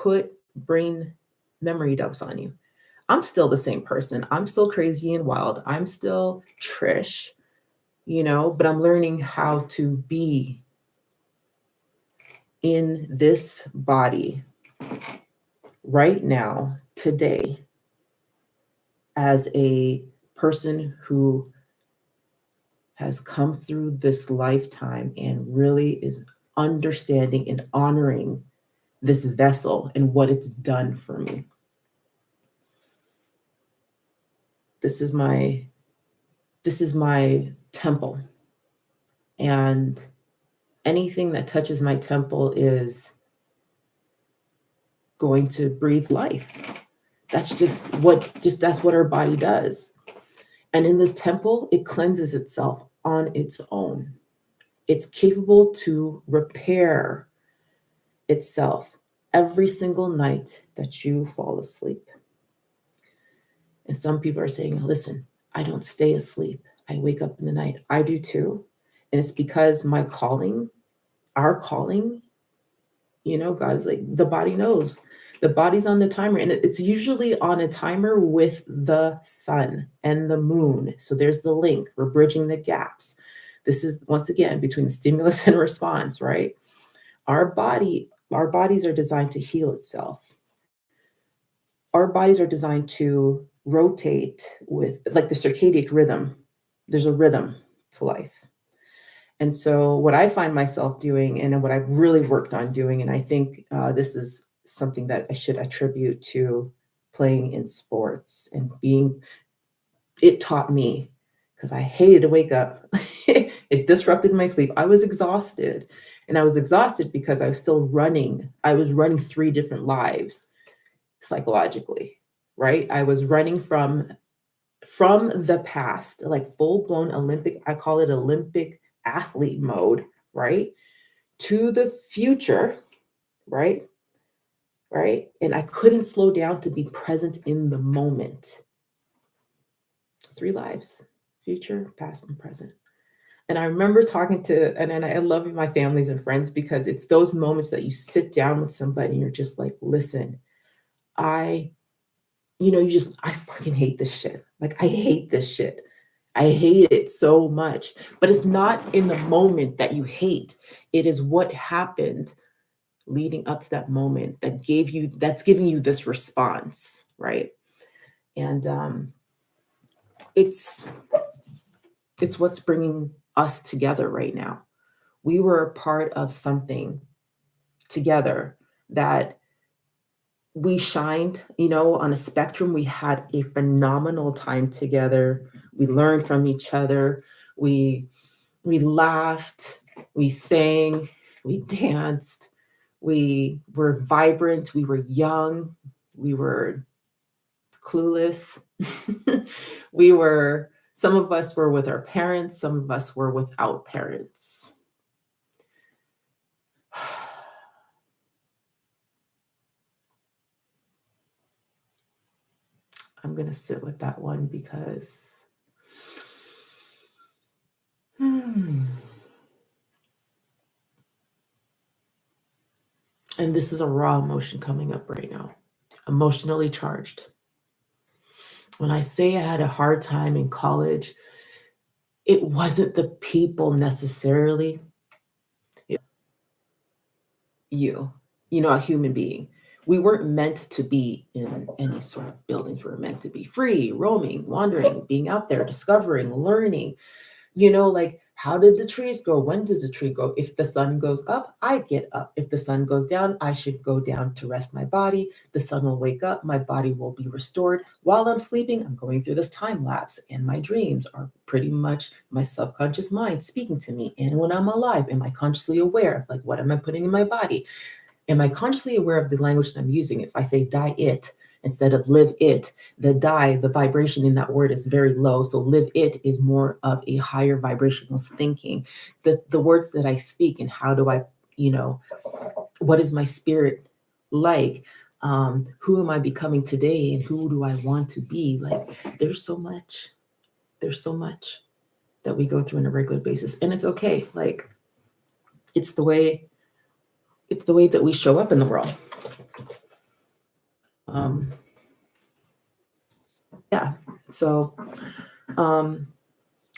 put brain memory dumps on you. I'm still the same person. I'm still crazy and wild. I'm still Trish, but I'm learning how to be in this body right now, today, as a person who has come through this lifetime and really is understanding and honoring this vessel and what it's done for me. This is my temple. And anything that touches my temple is going to breathe life. That's what our body does. And in this temple, it cleanses itself on its own. It's capable to repair itself every single night that you fall asleep. And some people are saying, listen, I don't stay asleep. I wake up in the night. I do too. And it's because our calling, God is like, the body knows. The body's on the timer, and it's usually on a timer with the sun and the moon. So there's the link. We're bridging the gaps. This is, once again, between the stimulus and response, right? Our bodies are designed to heal itself. Our bodies are designed to rotate with, like the circadian rhythm. There's a rhythm to life. And so what I find myself doing, and what I've really worked on doing, and I think this is something that I should attribute to playing in sports and it taught me, because I hated to wake up. It disrupted my sleep. I was exhausted. And I was exhausted because I was still running. I was running 3 different lives psychologically, right? I was running from the past, like full-blown Olympic, I call it Olympic athlete mode, right? To the future, right? And I couldn't slow down to be present in the moment. 3 lives, future, past, and present. And I remember talking to, and I love my families and friends, because it's those moments that you sit down with somebody and you're just like, listen, I fucking hate this shit. Like, I hate this shit. I hate it so much. But it's not in the moment that you hate. It is what happened leading up to that moment that's giving you this response, right? And it's what's bringing us together right now. We were a part of something together that we shined, on a spectrum. We had a phenomenal time together. We learned from each other. We laughed, we sang, we danced, we were vibrant, we were young, we were clueless. Some of us were with our parents, some of us were without parents. I'm going to sit with that one because and this is a raw emotion coming up right now, emotionally charged. When I say I had a hard time in college, it wasn't the people necessarily. A human being. We weren't meant to be in any sort of buildings. We were meant to be free, roaming, wandering, being out there, discovering, learning. Like, how did the trees grow? When does the tree grow? If the sun goes up, I get up. If the sun goes down, I should go down to rest my body. The sun will wake up. My body will be restored. While I'm sleeping, I'm going through this time lapse, and my dreams are pretty much my subconscious mind speaking to me. And when I'm alive, am I consciously aware of, like, what am I putting in my body? Am I consciously aware of the language that I'm using? If I say die it instead of live it, the vibration in that word is very low. So live it is more of a higher vibrational thinking. The words that I speak, and how do I, what is my spirit like? Who am I becoming today, and who do I want to be? Like, there's so much that we go through on a regular basis, and it's okay. Like, it's the way that we show up in the world. Yeah. So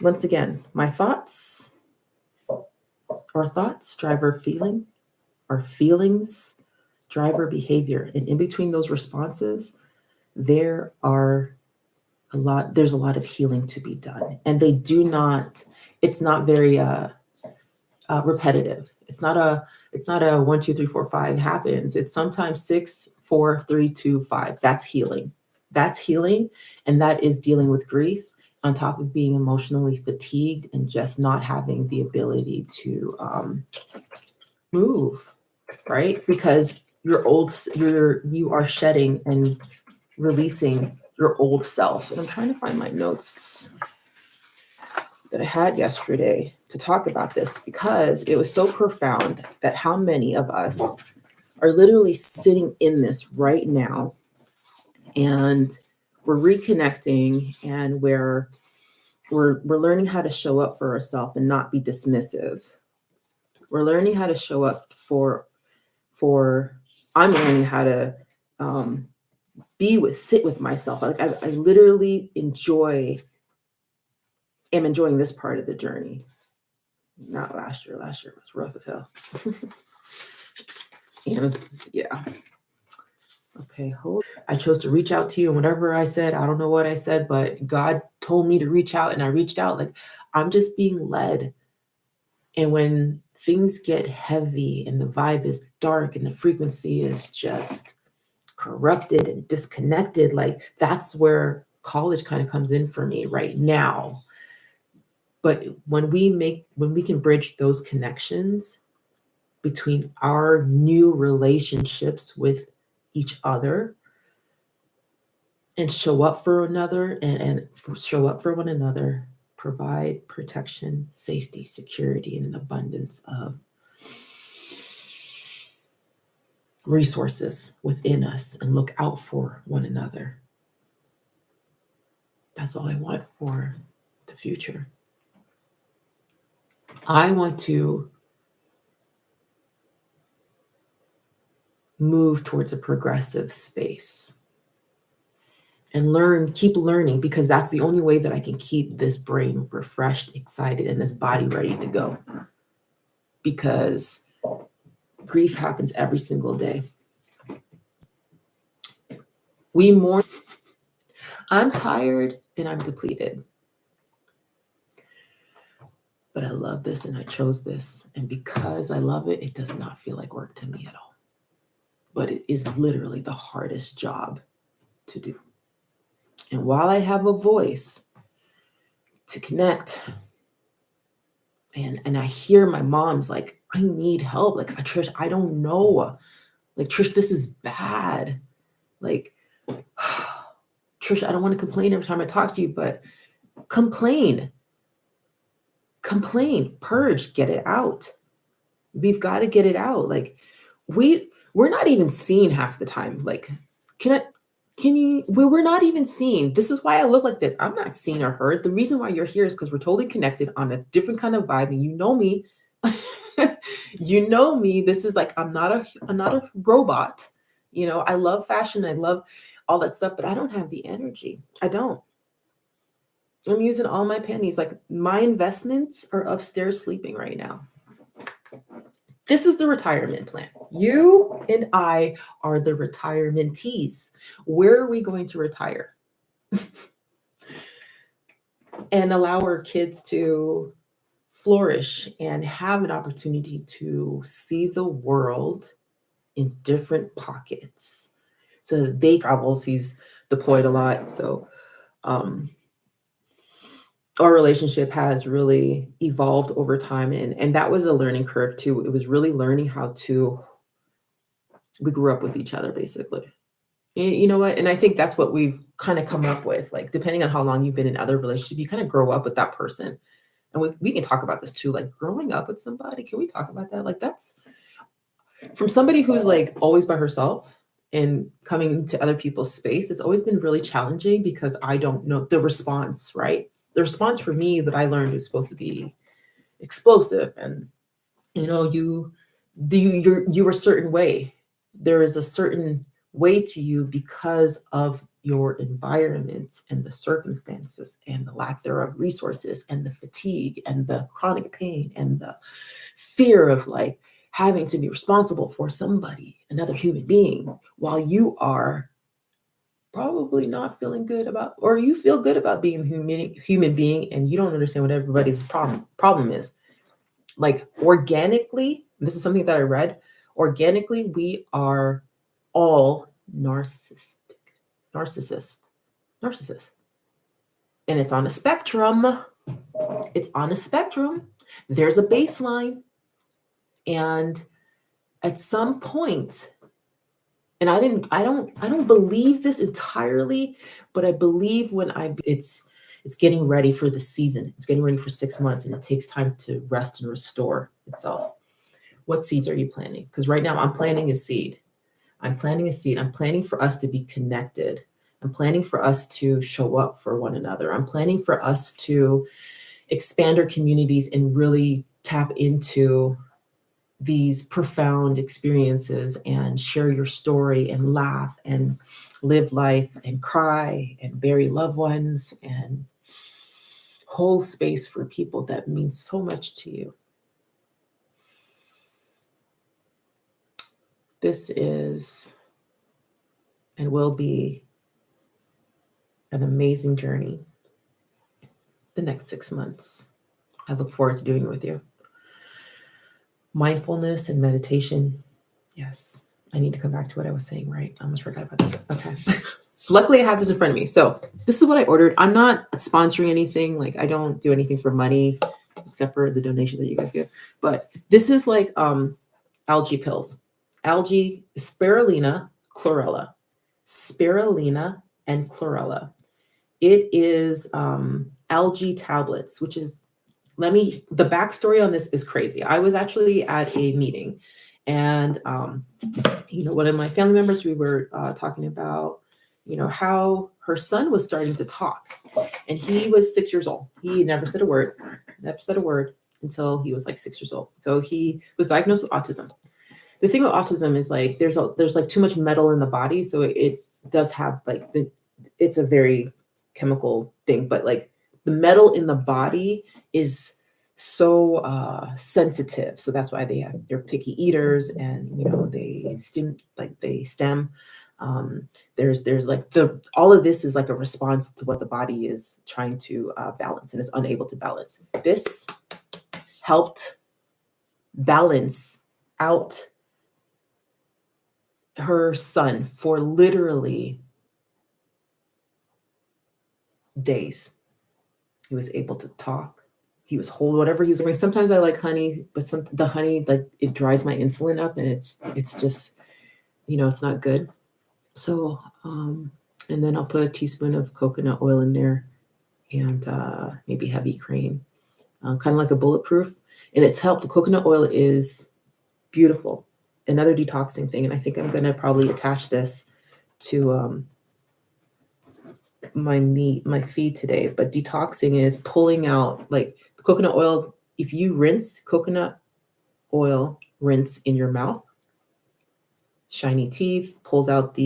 once again, my thoughts, our thoughts drive our feeling, our feelings drive our behavior. And in between those responses, there's a lot of healing to be done. And it's not very repetitive. It's not a 1, 2, 3, 4, 5 happens. It's sometimes 6, 4, 3, 2, 5. That's healing. That's healing. And that is dealing with grief on top of being emotionally fatigued and just not having the ability to move, right? Because you are shedding and releasing your old self. And I'm trying to find my notes that I had yesterday to talk about this, because it was so profound that how many of us are literally sitting in this right now, and we're reconnecting, and we're learning how to show up for ourselves and not be dismissive. We're learning how to show up for I'm learning how to sit with myself. Like I literally am enjoying this part of the journey. Not last year. Last year was rough as hell. And yeah. Okay, I chose to reach out to you, and whatever I said, I don't know what I said, but God told me to reach out, and I reached out. Like, I'm just being led. And when things get heavy and the vibe is dark and the frequency is just corrupted and disconnected, like that's where college kind of comes in for me right now. But when we can bridge those connections between our new relationships with each other and show up for another and show up for one another, provide protection, safety, security, and an abundance of resources within us, and look out for one another. That's all I want for the future. I want to move towards a progressive space and keep learning, because that's the only way that I can keep this brain refreshed, excited, and this body ready to go. Because grief happens every single day. We mourn. I'm tired and I'm depleted. But I love this and I chose this. And because I love it, it does not feel like work to me at all. But it is literally the hardest job to do. And while I have a voice to connect, and I hear my mom's like, I need help. Like, Trish, I don't know. Like, Trish, this is bad. Like, Trish, I don't want to complain every time I talk to you, but complain, purge, get it out. We've got to get it out. Like, we're not even seen half the time. Like, we're not even seen. This is why I look like this. I'm not seen or heard. The reason why you're here is because we're totally connected on a different kind of vibe. And you know me. You know me. This is like, I'm not a robot. You know, I love fashion. I love all that stuff, but I don't have the energy. I don't. I'm using all my pennies. Like, my investments are upstairs sleeping right now. This is the retirement plan. You and I are the retirementees. Where are we going to retire? And allow our kids to flourish and have an opportunity to see the world in different pockets. So that they travels, he's deployed a lot. So our relationship has really evolved over time. And that was a learning curve too. It was really learning we grew up with each other, basically. You know what? And I think that's what we've kind of come up with. Like, depending on how long you've been in other relationships, you kind of grow up with that person. And we can talk about this too. Like, growing up with somebody, can we talk about that? Like, that's from somebody who's like always by herself and coming into other people's space. It's always been really challenging because I don't know the response, right? The response for me that I learned is supposed to be explosive, and you know, you a certain way. There is a certain way to you because of your environment and the circumstances and the lack thereof resources and the fatigue and the chronic pain and the fear of like having to be responsible for somebody, another human being, while you are probably not feeling good about, or you feel good about being a human being and you don't understand what everybody's problem is. Like organically, this is something that I read, organically, we are all narcissists. And it's on a spectrum. It's on a spectrum. There's a baseline. And at some point, and I don't believe this entirely, but I believe it's getting ready for the season. It's getting ready for 6 months, and it takes time to rest and restore itself. What seeds are you planting? Because right now I'm planting a seed. I'm planting for us to be connected. I'm planning for us to show up for one another. I'm planning for us to expand our communities and really tap into these profound experiences and share your story and laugh and live life and cry and bury loved ones and hold space for people that mean so much to you. This is and will be an amazing journey the next 6 months. I look forward to doing it with you. Mindfulness and meditation. Yes, I need to come back to what I was saying, right? I almost forgot about this. Okay. Luckily, I have this in front of me. So this is what I ordered. I'm not sponsoring anything. Like I don't do anything for money except for the donation that you guys give. But this is like algae pills. Algae, spirulina, chlorella. Spirulina and chlorella. It is algae tablets, which is, the backstory on this is crazy. I was actually at a meeting and, one of my family members, we were talking about, how her son was starting to talk, and he was 6 years old. He never said a word until he was like 6 years old. So he was diagnosed with autism. The thing with autism is like, there's like too much metal in the body. So it does have like it's a very chemical thing, but like the metal in the body is so sensitive. So that's why they're picky eaters, and they stem. There's like all of this is like a response to what the body is trying to balance and is unable to balance. This helped balance out her son for literally days. He was able to talk. He was hold whatever he was wearing. Sometimes I like honey, but the honey, like, it dries my insulin up, and it's just, it's not good. So, and then I'll put a teaspoon of coconut oil in there, and maybe heavy cream, kind of like a bulletproof. And it's helped. The coconut oil is beautiful. Another detoxing thing, and I think I'm gonna probably attach this to my feed today. But detoxing is pulling out, like, the coconut oil. If you rinse coconut oil, rinse in your mouth, shiny teeth, pulls out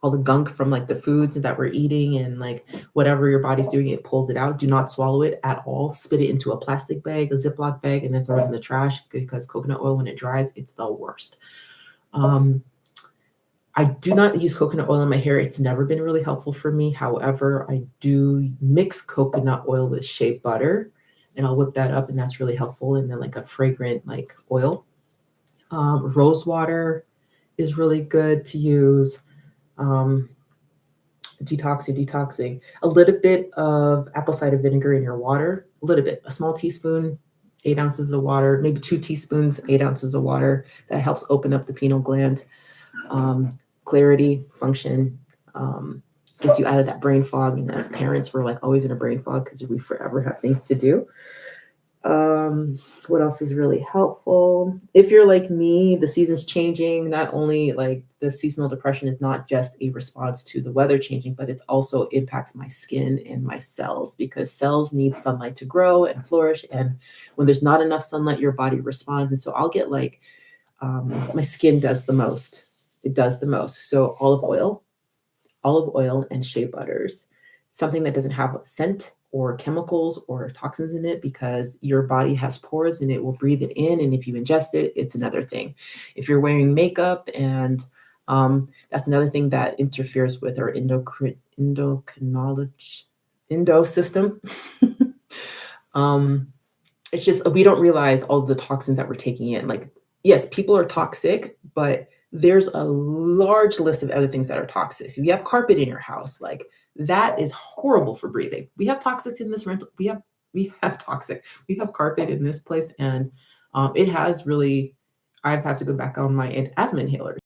all the gunk from like the foods that we're eating, and like whatever your body's doing, it pulls it out. Do not swallow it at all. Spit it into a plastic bag, a Ziploc bag, and then throw it in the trash, because coconut oil, when it dries, it's the worst. I do not use coconut oil in my hair. It's never been really helpful for me. However, I do mix coconut oil with shea butter, and I'll whip that up, and that's really helpful. And then like a fragrant like oil. Rose water is really good to use. Detoxing. A little bit of apple cider vinegar in your water. A little bit, a small teaspoon, 8 ounces of water, maybe 2 teaspoons, 8 ounces of water. That helps open up the pineal gland. Clarity, function, gets you out of that brain fog. And as parents, we're like always in a brain fog because we forever have things to do. What else is really helpful? If you're like me, the season's changing. Not only like the seasonal depression is not just a response to the weather changing, but it also impacts my skin and my cells, because cells need sunlight to grow and flourish. And when there's not enough sunlight, your body responds. And so I'll get like, my skin does the most. It does the most. So olive oil and shea butters, something that doesn't have scent or chemicals or toxins in it, because your body has pores and it will breathe it in. And if you ingest it, it's another thing. If you're wearing makeup, and that's another thing that interferes with our endo system. It's just we don't realize all the toxins that we're taking in. Like, yes, people are toxic, but there's a large list of other things that are toxic. If you have carpet in your house, like that is horrible for breathing. We have toxics in this rental. We have toxic. We have carpet in this place, and it has really. I've had to go back on my asthma inhalers